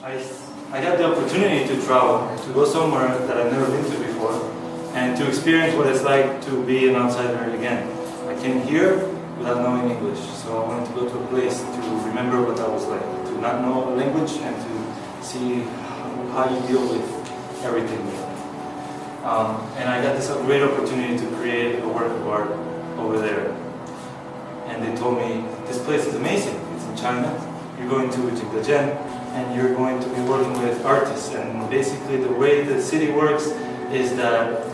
I got the opportunity to travel, to go somewhere that I've never been to before, and to experience what it's like to be an outsider again. I came here without knowing English, so I wanted to go to a place to remember what that was like, to not know a language and to see how you deal with everything. And I got this great opportunity to create a work of art over there. And they told me, this place is amazing, it's in China, you're going to Jingdezhen, and you're going to be working with artists. And basically the way the city works is that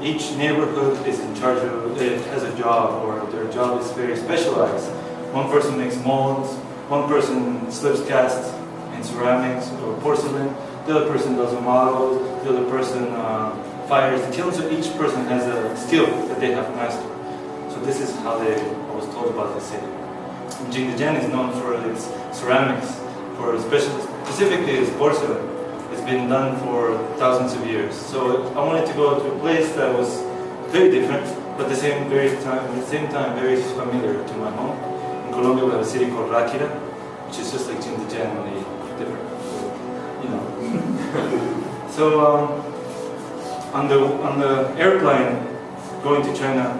each neighborhood is in charge of, it has a job, or their job is very specialized. One person makes molds, one person slips casts in ceramics or porcelain, the other person does a model, the other person fires the kiln, so each person has a skill that they have mastered. So this is how I was told about the city. Jingdezhen is known for its ceramics, specifically its porcelain. It's been done for thousands of years. So I wanted to go to a place that was very different, but at the same time very familiar to my home. In Colombia we have a city called Ráquira, which is just like Jingdezhen, only different, you know. So on the airplane going to China,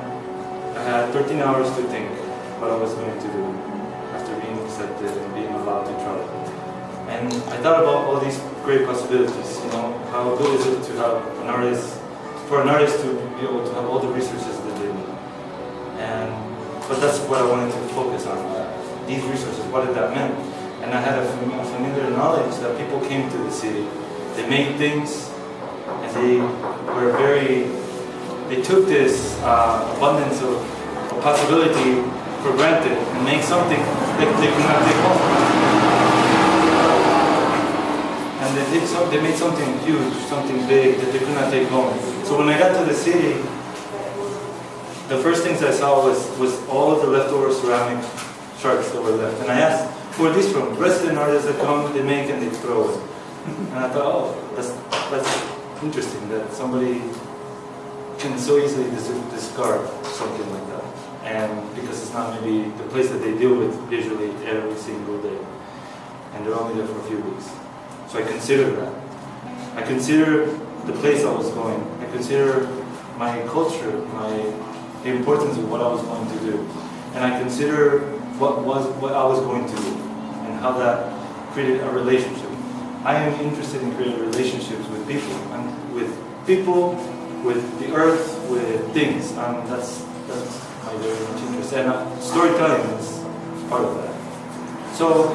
I had 13 hours to think what I was going to do after being accepted and being allowed to travel. And I thought about all these great possibilities, you know, how good is it to have an artist, for an artist to be able to have all the resources that they need. But that's what I wanted to focus on, these resources, what did that mean? And I had a familiar knowledge that people came to the city, they made things, and they took this abundance of possibility for granted and make something that they could not take home. And they made something huge, something big that they could not take home. So when I got to the city, the first things I saw was all of the leftover ceramic shards that were left. And I asked, who are these from? Resident artists that come, they make and they throw it. And I thought, oh, that's interesting that somebody can so easily discard something like that. And because it's not maybe the place that they deal with visually every single day. And they're only there for a few weeks. So I consider that. I consider the place I was going. I consider my culture, the importance of what I was going to do. And I consider what I was going to do and how that created a relationship. I am interested in creating relationships with people, with the earth, with things. That's my very much interest. And storytelling is part of that. So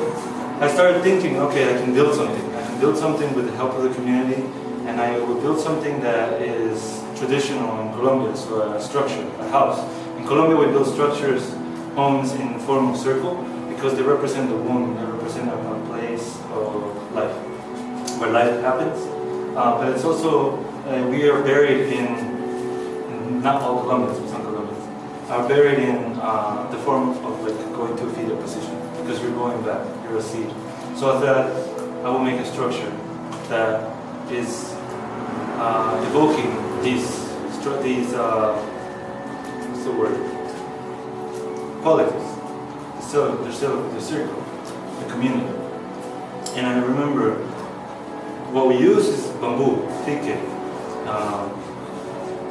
I started thinking, okay, I can build something. I can build something with the help of the community, and I will build something that is traditional in Colombia, so a structure, a house. In Colombia we build structures, homes in the form of circle, because they represent the womb, they represent a place of life, where life happens. But it's also, we are buried in, not all Colombians, but some Colombians, are buried in the form of like going to a fetal position, because you're going back, you're a seed. So I thought I will make a structure that is evoking these what's the word? Qualities. The circle, the community. And I remember what we use is bamboo, tique,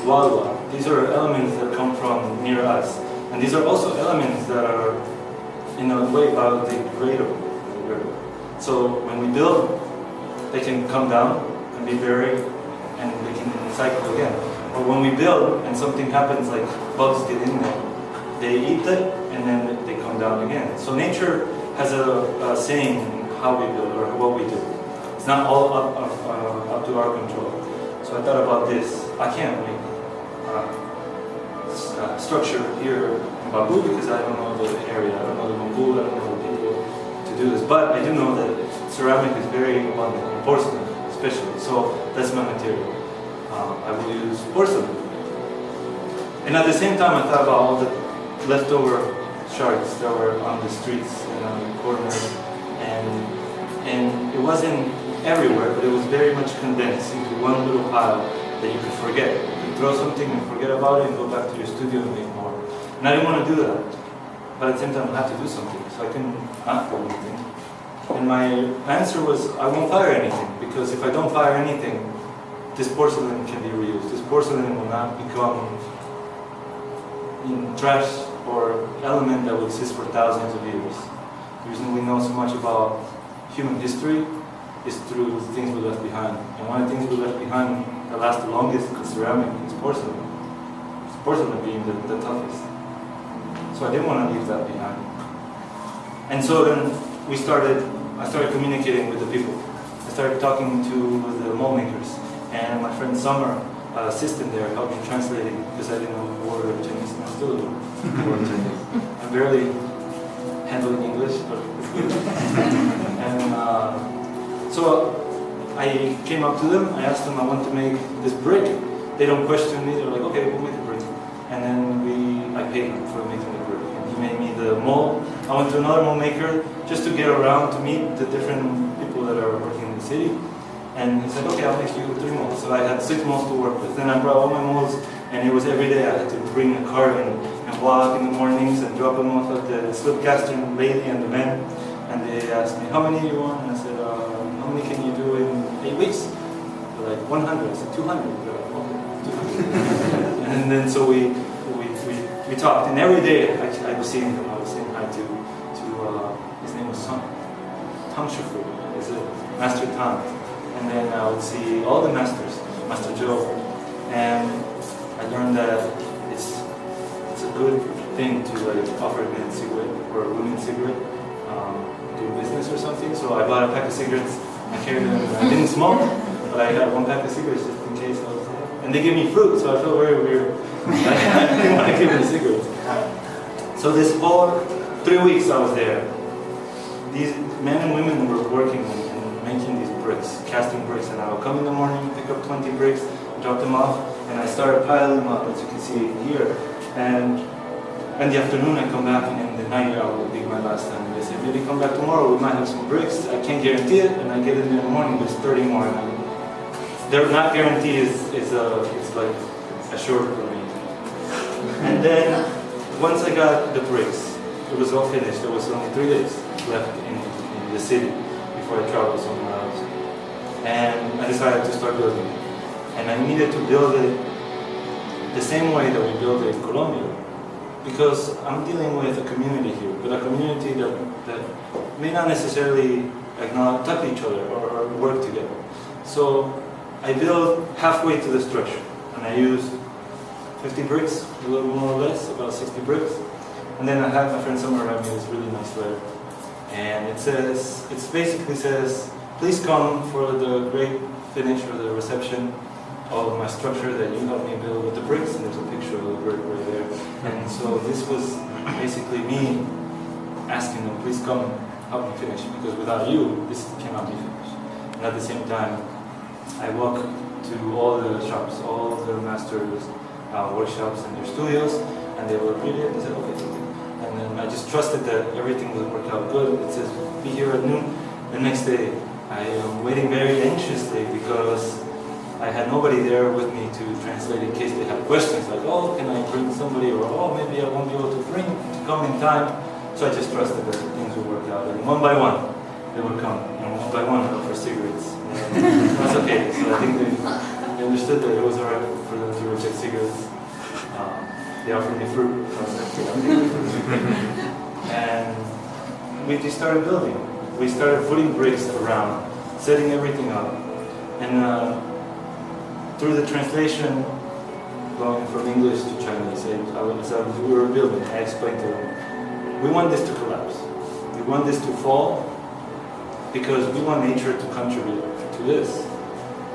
walwa. These are elements that come from near us. And these are also elements that are in a way biodegradable. So when we build, they can come down and be buried and they can cycle again. But when we build and something happens, like bugs get in there, they eat it and then they come down again. So nature has a saying in how we build or what we do. It's not all up to our control. So I thought about this. I can't make structure here in bamboo because I don't know the area, I don't know the bamboo, I don't know the people to do this. But I do know that ceramic is very abundant, in porcelain especially. So that's my material. I will use porcelain. And at the same time I thought about all the leftover shards that were on the streets and on the corners. And it wasn't everywhere, but it was very much condensed into one little pile that you could forget. You could throw something and forget about it and go back to your studio and make more. And I didn't want to do that. But at the same time I had to do something, so I couldn't not do anything. And my answer was, I won't fire anything, because if I don't fire anything, this porcelain can be reused. This porcelain will not become trash or element that will exist for thousands of years. The reason we know so much about human history is through the things we left behind. And one of the things we left behind that lasts the longest is ceramic, it's porcelain. Porcelain being the toughest. So I didn't want to leave that behind. And so then I started communicating with the people. I started talking to the mold makers. And my friend Summer, assistant there, helped me translating because I didn't know a word of Chinese, and I still don't know a word of Chinese. I'm barely handling English, but it's good. And so I came up to them, I asked them, I want to make this brick. They don't question me, they're like, okay, we'll make a brick. And then I paid him for making the brick. And he made me the mold. I went to another mold maker just to get around to meet the different people that are working in the city. And he said, okay, I'll make you 3 molds. So I had 6 molds to work with. Then I brought all my molds, and it was every day I had to bring a cart and walk in the mornings and drop them off at the slip casting lady and the men. And they asked me, how many do you want? And I said, how many can you do in 8 weeks? They're like, 100. I said, 200. They're like, okay, 200. And then so we talked. And every day I was seeing him. I was saying hi to his name was Tang Shifu. He's a Master Tang. And then I would see all the masters, Master Joe, and I learned that it's a good thing to like offer a men's cigarette or a women's cigarette, do business or something. So I bought a pack of cigarettes. I carried them. I didn't smoke, but I had 1 pack of cigarettes just in case I was there. And they gave me fruit, so I felt very weird. I didn't want to give them cigarettes. So this whole 3 weeks I was there. These men and women were working and making these bricks, casting bricks, and I would come in the morning, pick up 20 bricks, drop them off, and I started piling them up, as you can see here. And in the afternoon I come back, and in the night I will be my last time. And they say, maybe come back tomorrow, we might have some bricks. I can't guarantee it, and I get in the morning, there's 30 more. And they're not guaranteed, it's like assured for me. And then, once I got the bricks, it was all finished. There was only 3 days left in the city before I traveled somewhere else. And I decided to start building it. And I needed to build it the same way that we build it in Colombia. Because I'm dealing with a community here, but a community that may not necessarily like talk to each other or work together. So I built halfway to the structure, and I used 50 bricks, a little more or less, about 60 bricks. And then I had my friend Summer write me this really nice letter. And it basically says, please come for the great finish or the reception of my structure that you helped me build with the bricks. And there's a picture of the brick right there. And so this was basically me asking them, please come help me finish, because without you, this cannot be finished. And at the same time, I walk to all the shops, all the masters' workshops and their studios, and they will read it and say, okay, thank you. And then I just trusted that everything would work out good. It says, be here at noon. The next day, I am waiting very anxiously because I had nobody there with me to translate in case they had questions like, oh, can I bring somebody, or oh, maybe I won't be able to come in time. So I just trusted that things would work out. And one by one, they would come. And one by one, I offer cigarettes. And that's okay. So I think they understood that it was alright for them to reject cigarettes. They offered me fruit. And we just started building. We started putting bricks around, setting everything up. And through the translation, going from English to Chinese, as we were building, I explained to them, we want this to collapse. We want this to fall because we want nature to contribute to this.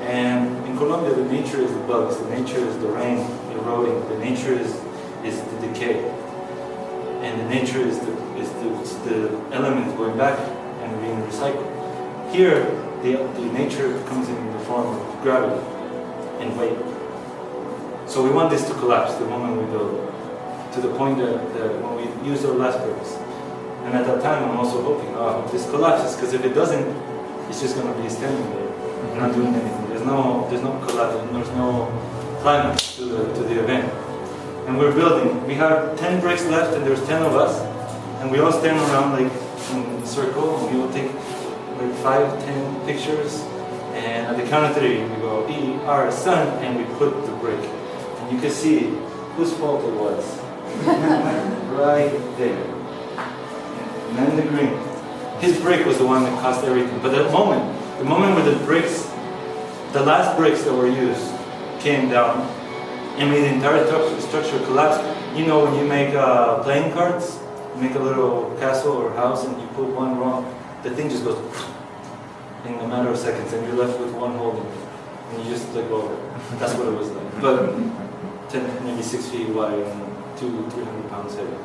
And in Colombia, the nature is the bugs, the nature is the rain eroding, the nature is the decay. And the nature is the elements going back and being recycled. Here, the nature comes in the form of gravity and weight. So we want this to collapse the moment we build it, to the point that when we use our last bricks. And at that time, I'm also hoping, oh, this collapses, because if it doesn't, it's just going to be standing there, not doing anything. There's no collapse, there's no climax to the event. And we're building. We have 10 bricks left, and there's 10 of us, and we all stand around like in a circle, and we will take like 5, 10 pictures, and at the count of 3 we go E-R sun, and we put the brick, and you can see whose fault it was. Right there. And then the green. His brick was the one that caused everything. But the moment where the bricks, the last bricks that were used, came down and made the entire structure collapse. You know, when you make playing cards, you make a little castle or house and you put one wrong, the thing just goes in a matter of seconds, and you're left with one hole in it, and you just let go of it. That's what it was like. But 10, maybe 6 feet wide and 200-300 pounds heavy.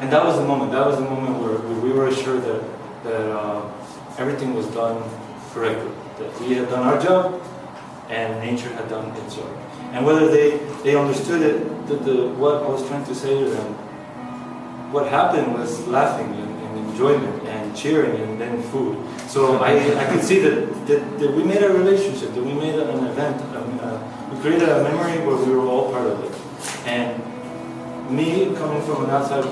And that was the moment. That was the moment where we were assured that everything was done correctly. That we had done our job, and nature had done its job. And whether they understood it, what I was trying to say to them, what happened was laughing and enjoyment and cheering and then food. So I could see that we made a relationship, that we made an event, we created a memory where we were all part of it. And me coming from an outside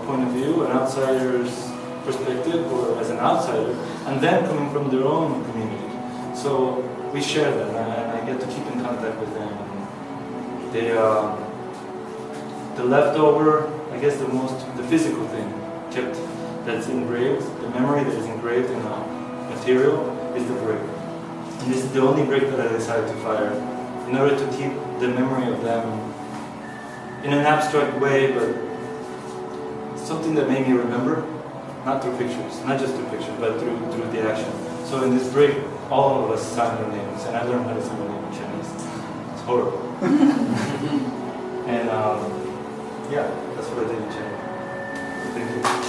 point of view, an outsider's perspective, or as an outsider, and them coming from their own community. So we share that, and I get to keep in contact with them. They, the leftover, I guess the physical thing kept, that's engraved, the memory that is engraved in a material is the brick. And this is the only brick that I decided to fire in order to keep the memory of them in an abstract way, but something that made me remember, not through pictures, not just through pictures, but through the action. So in this break, all of us signed our names, and I learned how to sign my name in Chinese. It's horrible. And yeah, that's what I did in China. Thank you.